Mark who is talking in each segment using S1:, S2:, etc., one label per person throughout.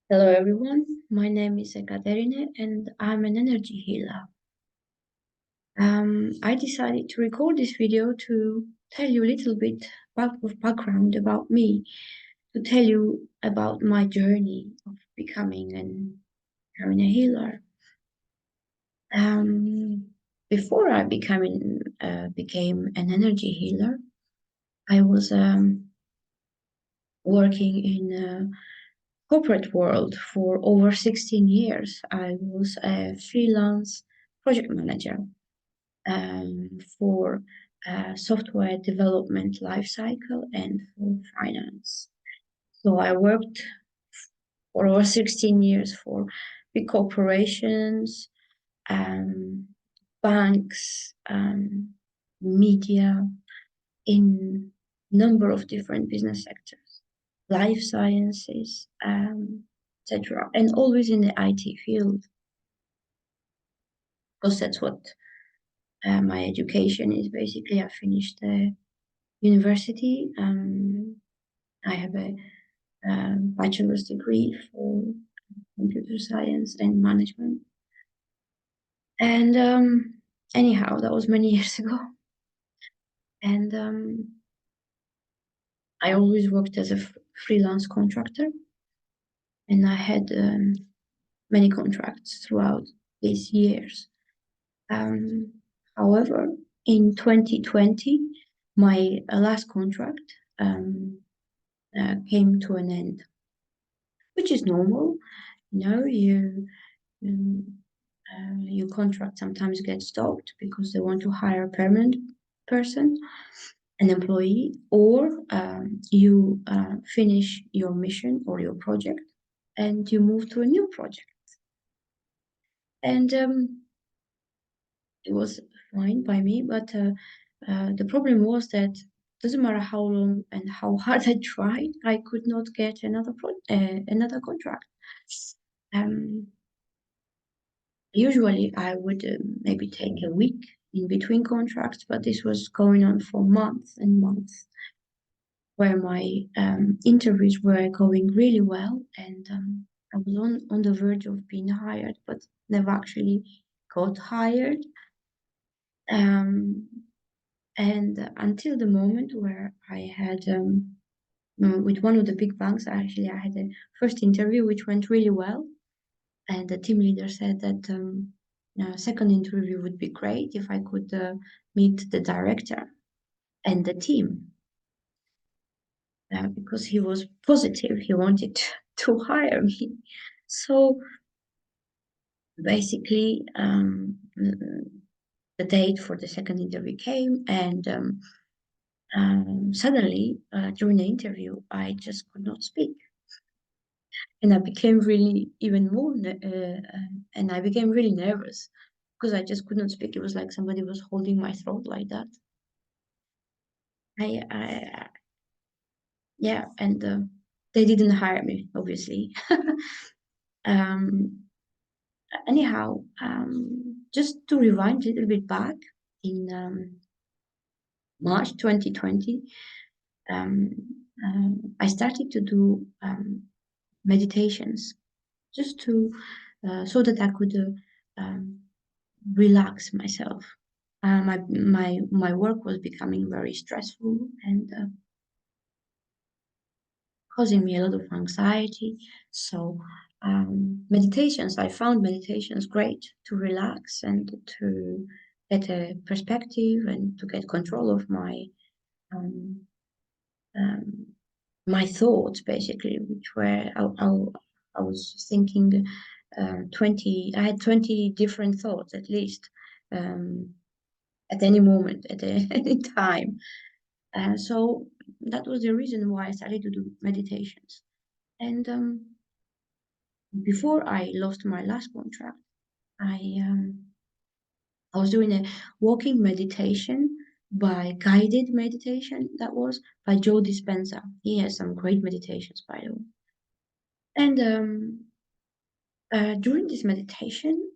S1: Hello everyone, my name is Ekaterina and I'm an energy healer. I decided to record this video to tell you a little bit of background about me, to tell you about my journey of becoming a healer. Before I became an energy healer, I was working in corporate world for over 16 years. I was a freelance project manager for software development lifecycle and for finance. So I worked for over 16 years for big corporations, um, banks, media, in number of different business sectors, life sciences, etc. And always in the IT field, because that's what my education is. Basically, I finished the university. I have a bachelor's degree for computer science and management. And anyhow, that was many years ago. And I always worked as a freelance contractor, and I had many contracts throughout these years. However, in 2020, my last contract came to an end, which is normal. You know, um, your contract sometimes gets stopped because they want to hire a permanent person, an employee, or you finish your mission or your project and you move to a new project. And it was fine by me, but the problem was that doesn't matter how long and how hard I tried, I could not get another contract. Um, Usually, I would maybe take a week in between contracts, but this was going on for months and months, where my interviews were going really well, and I was on the verge of being hired, but never actually got hired. Um, and until the moment where I had with one of the big banks, I had a first interview which went really well, and the team leader said that second interview would be great if I could meet the director and the team, because he was positive. He wanted to hire me. So basically, the date for the second interview came, and suddenly, during the interview, I just could not speak. And I became really even more, and I became really nervous because I just could not speak. It was like somebody was holding my throat like that. I yeah, and they didn't hire me, obviously. um, Anyhow, just to rewind a little bit back in March 2020, um, I started to do meditations just to so that I could relax myself. My work was becoming very stressful and causing me a lot of anxiety. So meditations, I found meditations great to relax and to get a perspective and to get control of um, um, my thoughts, basically, which were I was thinking 20. I had 20 different thoughts at least. Um, at any moment, at any time. So that was the reason why I started to do meditations. And before I lost my last contract, I um, I was doing a walking meditation by guided meditation. That was by Joe Dispenza. He has some great meditations, by the way. And during this meditation,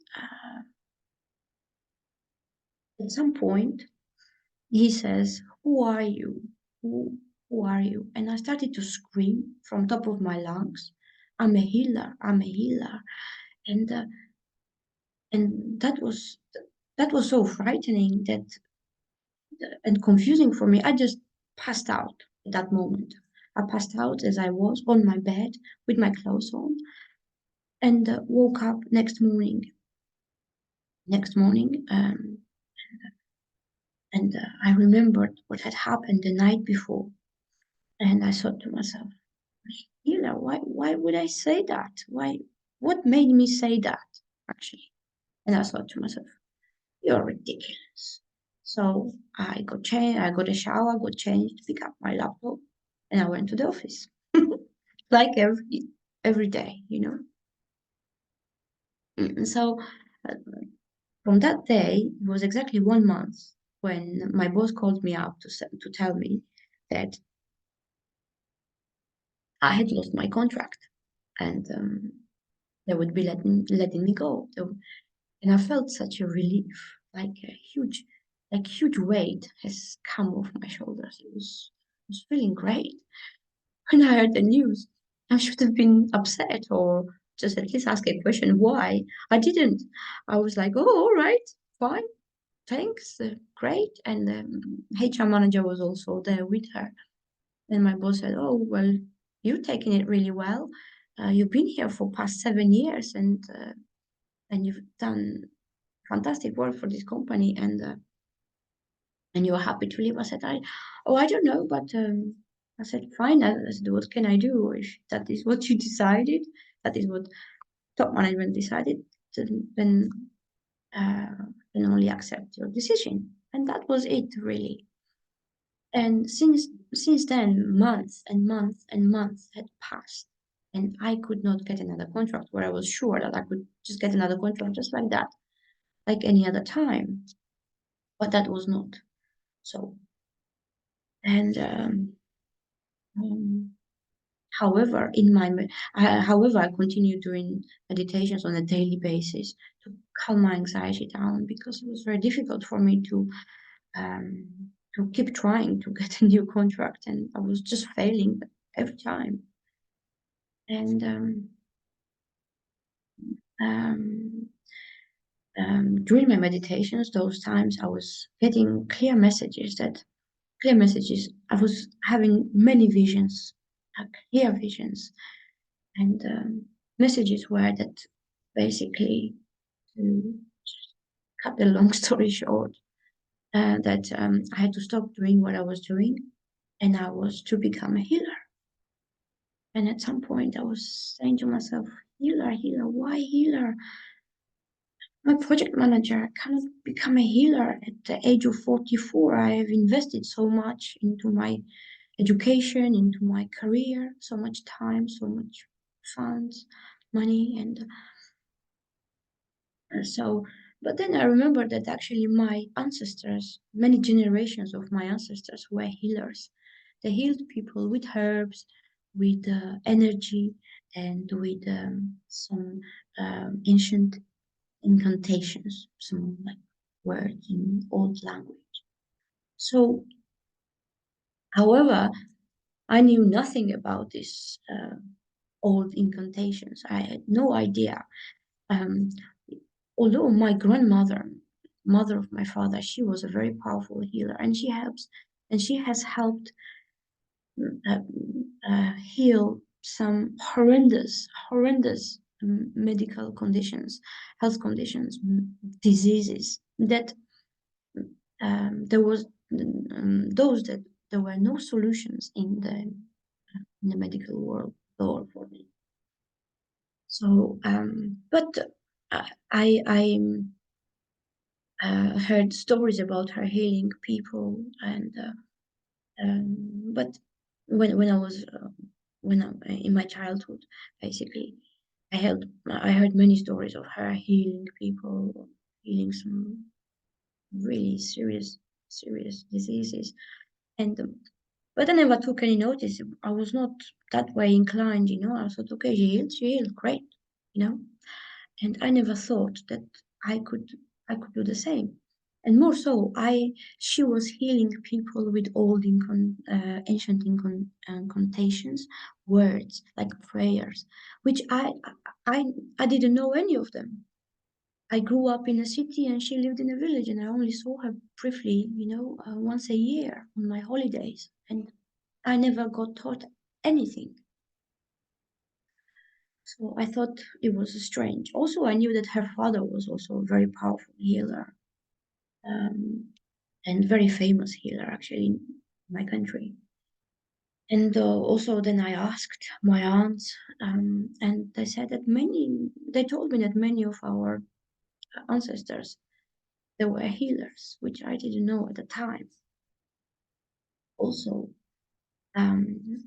S1: at some point, he says, "Who are you? Who are you?" And I started to scream from top of my lungs. I'm a healer. I'm a healer. And that was so frightening that and confusing for me. I just passed out at that moment. I passed out as I was on my bed with my clothes on, and woke up next morning. Next morning, and I remembered what had happened the night before, and I thought to myself, Hila, why would I say that? Why? What made me say that? Actually, and I thought to myself, you're ridiculous. So I got changed. I got a shower, got changed, pick up my laptop, and I went to the office, like every day, you know. So uh, from that day, it was exactly 1 month when my boss called me up to tell me that I had lost my contract and they would be letting me go. And I felt such a relief, like a huge weight has come off my shoulders. It was feeling great. When I heard the news, I should have been upset or just at least ask a question why. I didn't. I was like, oh, all right, fine, thanks, great. And the HR manager was also there with her. And my boss said, oh, well, you've taken it really well. You've been here for past 7 years and you've done fantastic work for this company and you're happy to leave. I said, I don't know, but I said, fine. I said, what can I do? If that is what you decided, that is what top management decided, then can only accept your decision. And that was it, really. And since then, months and months and months had passed, and I could not get another contract where I was sure that I could just get another contract just like that, like any other time. But that was not so. And um, however, I continue doing meditations on a daily basis to calm my anxiety down because it was very difficult for me to keep trying to get a new contract, and I was just failing every time. And um, during my meditations, those times I was getting clear messages. I was having many visions, clear visions, and messages were that basically, to cut the long story short, that I had to stop doing what I was doing and I was to become a healer. And at some point, I was saying to myself, healer, healer, why healer? I'm a project manager. I cannot become a healer at the age of 44. I have invested so much into my education, into my career, so much time, so much funds, money, and so. But then I remember that actually my ancestors, many generations of my ancestors, were healers. They healed people with herbs, with energy, and with some ancient incantations, some like words in old language. So, however, I knew nothing about these old incantations. I had no idea. Um, Although my grandmother, mother of my father, she was a very powerful healer, and she has helped uh, heal some horrendous medical conditions, health conditions, diseases that there was those that there were no solutions in the medical world at all for me. So, but I heard stories about her healing people, and but when I was when I, in my childhood, basically, I heard many stories of her healing people, healing some really serious diseases, and but I never took any notice. I was not that way inclined, you know. I thought, okay, she healed, great, you know. And I never thought that I could I could do the same. And more so, she was healing people with old ancient incantations, words like prayers, which I I didn't know any of them. I grew up in a city and she lived in a village, and I only saw her briefly, once a year on my holidays, and I never got taught anything. So I thought it was strange. Also, I knew that her father was also a very powerful healer, um, and very famous healer actually in my country. And also, then I asked my aunts, and they said that they told me that many of our ancestors, they were healers, which I didn't know at the time. Also, um,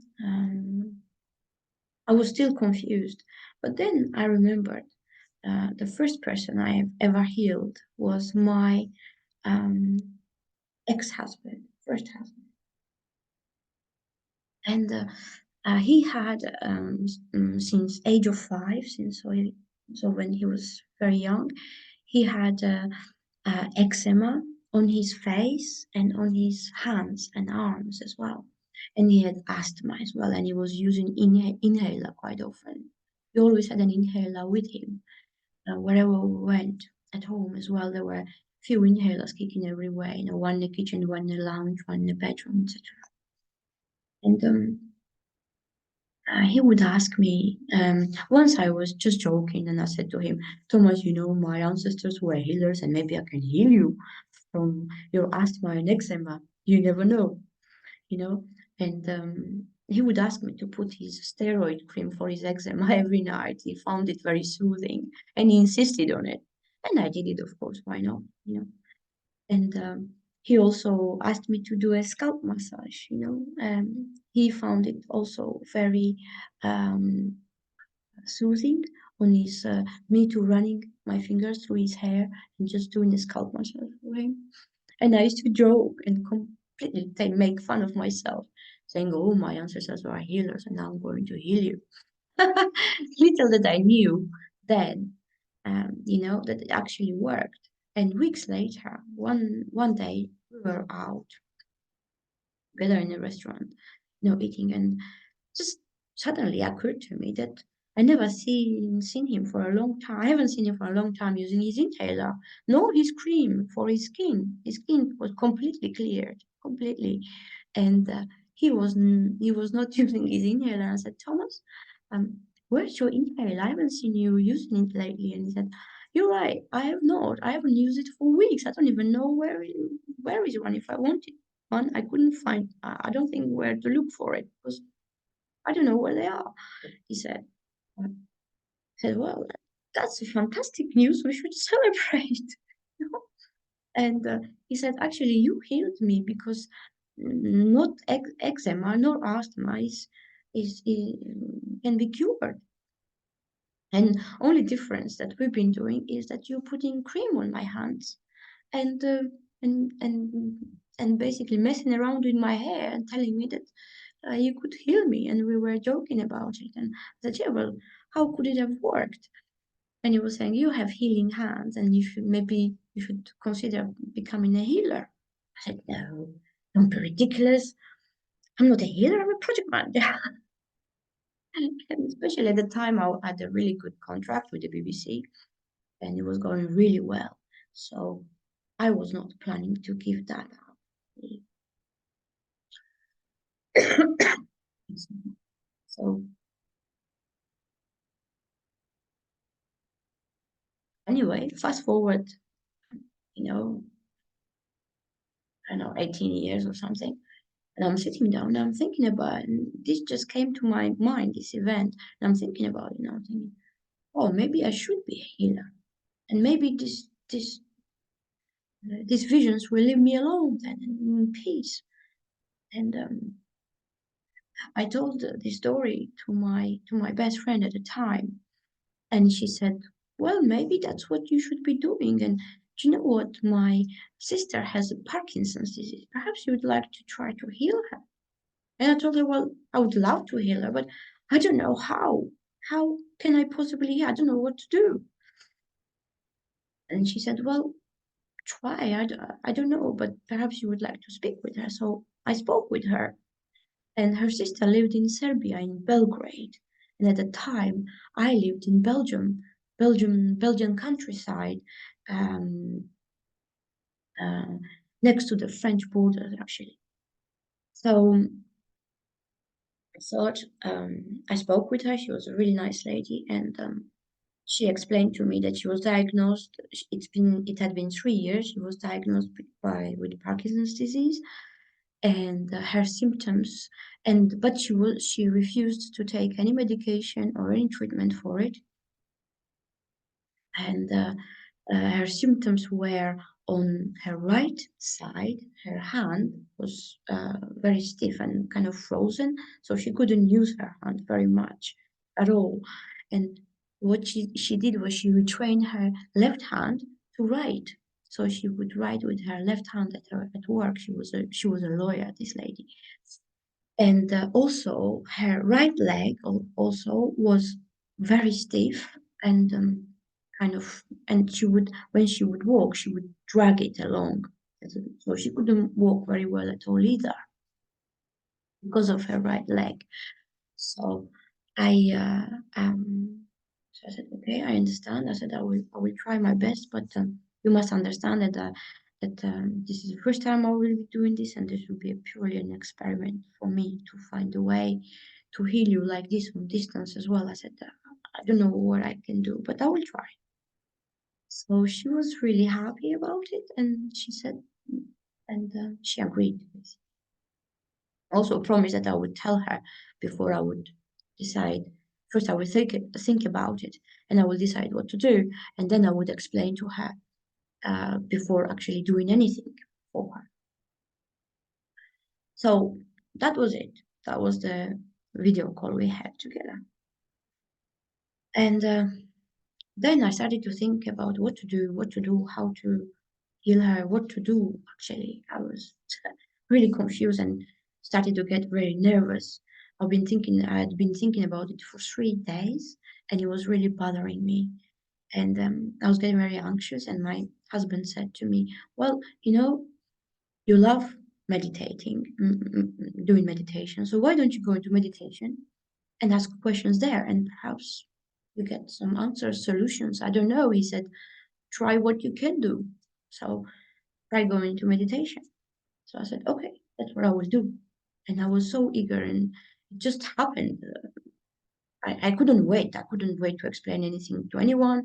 S1: I was still confused. But then I remembered the first person I have ever healed was my um, ex-husband, first husband. And he had since age of 5, so when he was very young, he had eczema on his face and on his hands and arms as well. And he had asthma as well, and he was using inhaler quite often. He always had an inhaler with him wherever we went. At home as well, there were few inhalers kicking everywhere. One in the kitchen, one in the lounge, one in the bedroom, etc. And he would ask me, once I was just joking and I said to him, Thomas, my ancestors were healers and maybe I can heal you from your asthma and eczema. You never know, you know. And he would ask me to put his steroid cream for his eczema every night. He found it very soothing and he insisted on it. And I did it, of course, why not, And he also asked me to do a scalp massage, he found it also very um, soothing on his me to running my fingers through his hair and just doing a scalp massage for him. And I used to joke and completely make fun of myself, saying, "Oh, my ancestors were healers, and now I'm going to heal you." Little that I knew then, that it actually worked. And weeks later, one day, we were out together in a restaurant, eating, and just suddenly occurred to me that I never seen him for a long time. I haven't seen him for a long time using his inhaler, nor his cream for his skin. His skin was completely cleared, completely, and he was not using his inhaler. I said, Thomas, where's your inhaler? I haven't seen you using it lately. And he said, You're right. I have not. I haven't used it for weeks. I don't even know where is one. If I wanted one, I couldn't find. I don't think where to look for it because I don't know where they are. He said. I said, well, that's a fantastic news. We should celebrate. And he said, actually, you healed me because not eczema nor asthma is can be cured. And only difference that we've been doing is that you're putting cream on my hands and and and and basically messing around with my hair and telling me that you could heal me. And we were joking about it. And I said, yeah, well, how could it have worked? And he was saying, you have healing hands and you should consider becoming a healer. I said, no, don't be ridiculous. I'm not a healer, I'm a project manager. And especially at the time, I had a really good contract with the BBC and it was going really well. So I was not planning to give that up. So anyway, fast forward, you know, I don't know, 18 years or something. And I'm sitting down and I'm thinking about it. And this just came to my mind, this event. And I'm thinking about it, I'm thinking, oh, maybe I should be a healer. And maybe these visions will leave me alone then in peace. And I told this story to my best friend at the time. And she said, well, maybe that's what you should be doing. And do you know what? My sister has Parkinson's disease. Perhaps you would like to try to heal her. And I told her, well, I would love to heal her, but I don't know how. How can I possibly? I don't know what to do. And she said, well, try. I don't know, but perhaps you would like to speak with her. So I spoke with her, and her sister lived in Serbia, in Belgrade. And at the time, I lived in Belgian countryside, um, uh, next to the French border, actually. So I thought, I spoke with her. She was a really nice lady, and she explained to me that she was diagnosed. It had been 3 years. She was diagnosed with Parkinson's disease, and her symptoms. And but she refused to take any medication or any treatment for it. And her symptoms were on her right side. Her hand was very stiff and kind of frozen, so she couldn't use her hand very much at all. And what she did was she retrained her left hand to write. So she would write with her left hand at work. She was a lawyer, this lady. And also her right leg also was very stiff and kind of, and she would, when she would walk, she would drag it along. So she couldn't walk very well at all either because of her right leg. So I so I said, okay, I understand. I said I will try my best, but you must understand that this is the first time I will be doing this, and this will be purely an experiment for me to find a way to heal you like this from distance as well. I said, I don't know what I can do, but I will try. So she was really happy about it, and she said, and she agreed. Also promised that I would tell her before I would decide. First, I would think about it, and I will decide what to do, and then I would explain to her before actually doing anything for her. So that was it. That was the video call we had together. And then I started to think about what to do, how to heal her, what to do. Actually, I was really confused and started to get very nervous. I had been thinking about it for 3 days, and it was really bothering me. And I was getting very anxious. And my husband said to me, "Well, you love meditating, doing meditation. So why don't you go into meditation and ask questions there, and perhaps you get some answers, solutions. I don't know." He said, "Try what you can do. So try going into meditation." So I said, okay, that's what I will do. And I was so eager, and it just happened. I couldn't wait. I couldn't wait to explain anything to anyone.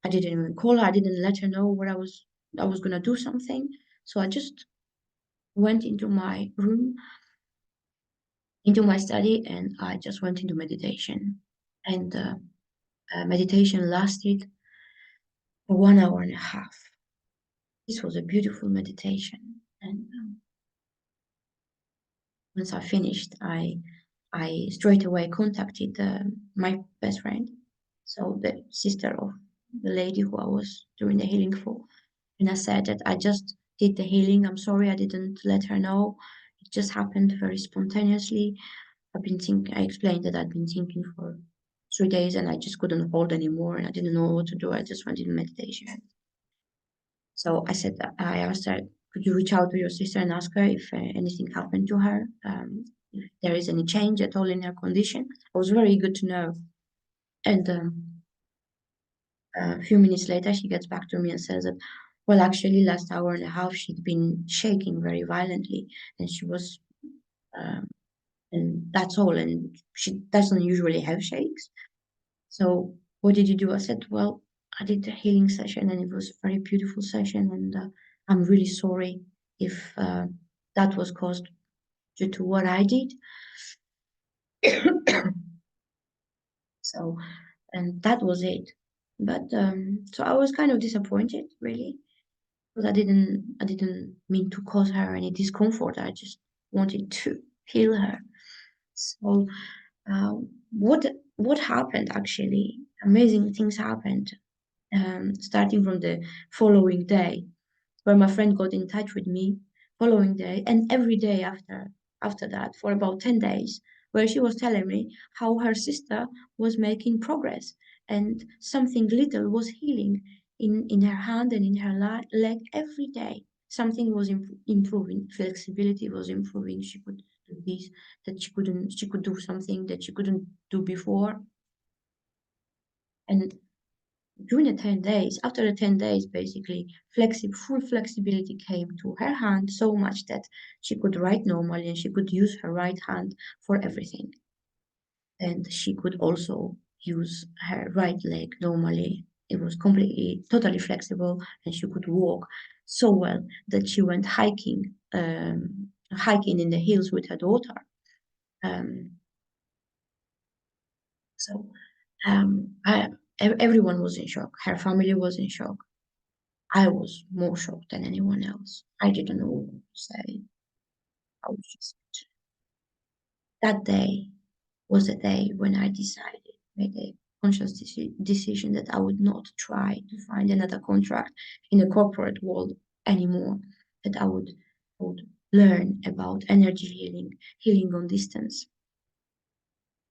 S1: I didn't even call her. I didn't let her know what I was gonna do something. So I just went into my room, into my study, and I just went into meditation. And meditation lasted for 1 hour and a half. This was a beautiful meditation. And once I finished, I straight away contacted my best friend, so the sister of the lady who I was doing the healing for, and I said that I just did the healing. I'm sorry I didn't let her know. It just happened very spontaneously. I explained that I'd been thinking for 3 days, and I just couldn't hold anymore, and I didn't know what to do. I just went into meditation. So I said that I asked her, could you reach out to your sister and ask her if anything happened to her, if there is any change at all in her condition? I was very eager to know. And a few minutes later, she gets back to me and says that, well, actually, last hour and a half, she'd been shaking very violently, and she was, um, and that's all. And she doesn't usually have shakes. So what did you do? I said, well, I did a healing session, and it was a very beautiful session. And I'm really sorry if that was caused due to what I did. So, and that was it. But so I was kind of disappointed, really, because I didn't mean to cause her any discomfort. I just wanted to heal her. So, what happened actually? Amazing things happened. Starting from the following day, where my friend got in touch with me following day, and every day after that for about 10 days, where she was telling me how her sister was making progress and something little was healing. in her hand and in her leg every day. Something was improving. Flexibility was improving. She could do this that she couldn't. She could do something that she couldn't do before. And during the 10 days, after the 10 days, basically, full flexibility came to her hand so much that she could write normally and she could use her right hand for everything. And she could also use her right leg normally. It was completely, totally flexible, and she could walk so well that she went hiking in the hills with her daughter. Um, so everyone was in shock. Her family was in shock. I was more shocked than anyone else. I didn't know what to say. I was just that day was the day when I decided, made a conscious decision that I would not try to find another contract in the corporate world anymore. That I would learn about energy healing, healing on distance,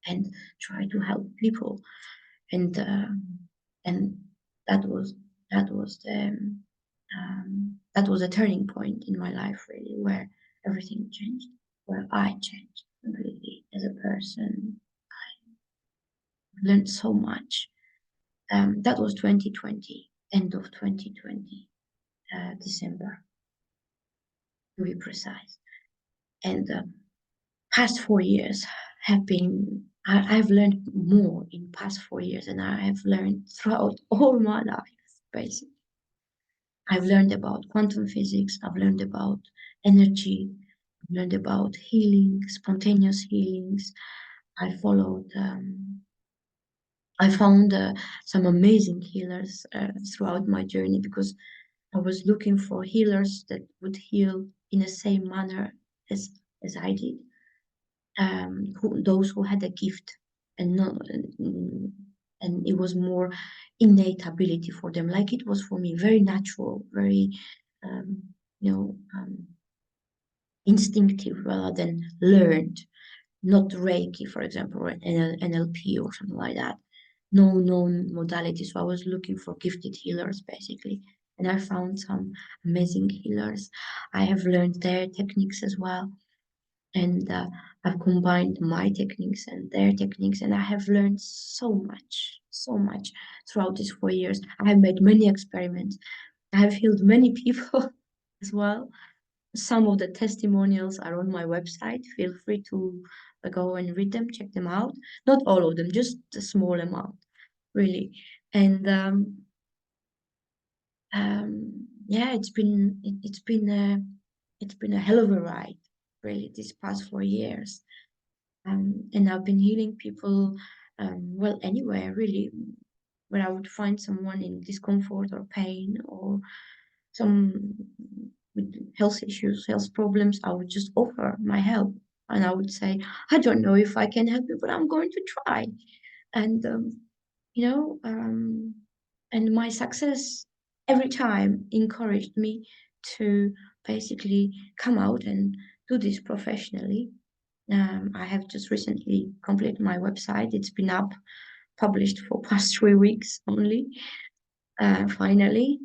S1: and try to help people. And and that was that was that was a turning point in my life, really, where everything changed, where I changed completely as a person. Learned so much. That was 2020, end of 2020, December, to be precise. And past 4 years have been, I've learned more in past 4 years than I have learned throughout all my life, basically. I've learned about quantum physics, I've learned about energy, I've learned about healing, spontaneous healings. I followed I found some amazing healers throughout my journey because I was looking for healers that would heal in the same manner as I did. Those who had a gift and not, and it was more innate ability for them, like it was for me, very natural, very um, you know instinctive rather than learned. Not Reiki, for example, or NLP or something like that. No known modality. So I was looking for gifted healers basically. And I found some amazing healers. I have learned their techniques as well. And I've combined my techniques and their techniques. And I have learned so much throughout these 4 years. I have made many experiments. I have healed many people as well. Some of the testimonials are on my website. Feel free to go and read them, check them out. Not all of them, just a small amount, really. And yeah, it's been a hell of a ride, really, these past 4 years. And I've been healing people, well, anywhere really, where I would find someone in discomfort or pain or some with health issues, health problems, I would just offer my help. And I would say, I don't know if I can help you, but I'm going to try. And, you know, and my success every time encouraged me to basically come out and do this professionally. I have just recently completed my website. It's been up, published for past 3 weeks only. Finally,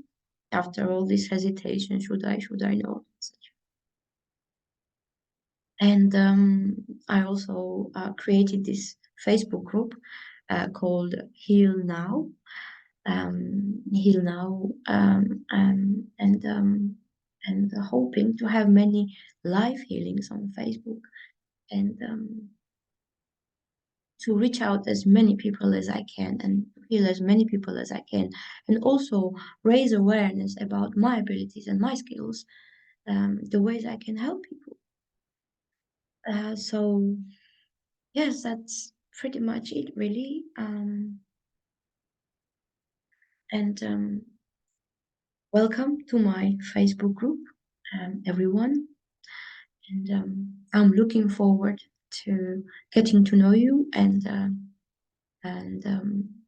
S1: after all this hesitation, should I not? And I also created this Facebook group called Heal Now. Heal Now, and hoping to have many live healings on Facebook and to reach out as many people as I can and heal as many people as I can, and also raise awareness about my abilities and my skills, the ways I can help people. So yes, that's pretty much it, really. And welcome to my Facebook group, everyone. And I'm looking forward to getting to know you, and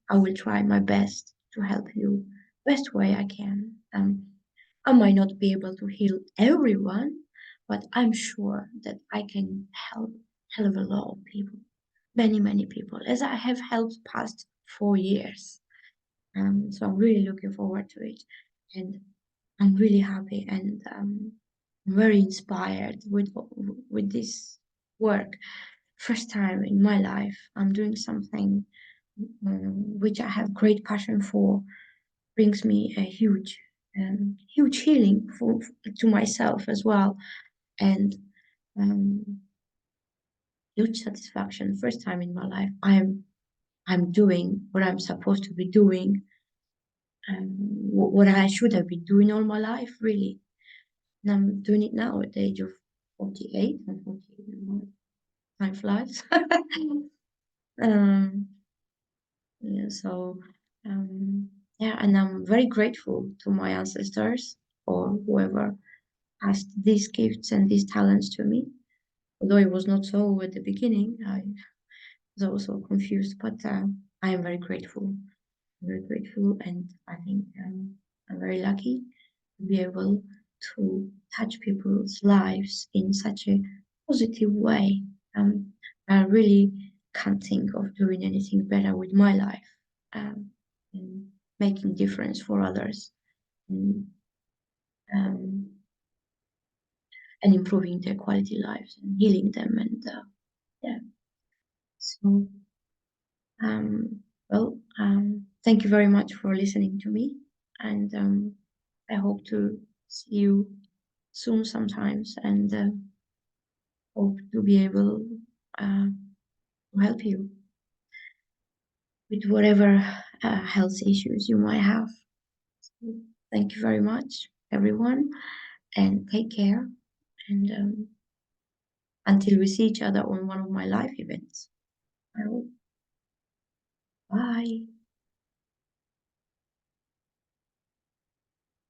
S1: I will try my best to help you best way I can. I might not be able to heal everyone, but I'm sure that I can help hell of a lot of people, many people, as I have helped past 4 years. So I'm really looking forward to it, and I'm really happy, and I'm very inspired with this work. First time in my life, I'm doing something which I have great passion for. Brings me a huge healing to myself as well, and um, huge satisfaction. First time in my life, I'm doing what I'm supposed to be doing, what I should have been doing all my life, really. And I'm doing it now at the age of 48. I'm 48 now. Time flies. um, yeah, so yeah, and I'm very grateful to my ancestors or whoever passed these gifts and these talents to me. Although it was not so at the beginning, I was also confused, but I am very grateful, and I think I'm very lucky to be able to touch people's lives in such a positive way. I really can't think of doing anything better with my life, and making difference for others, and, um, and improving their quality lives and healing them. And yeah, so thank you very much for listening to me, and I hope to see you soon sometimes, and hope to be able uh, to help you with whatever health issues you might have. So thank you very much, everyone, and take care. And until we see each other on one of my live events, I hope. Bye.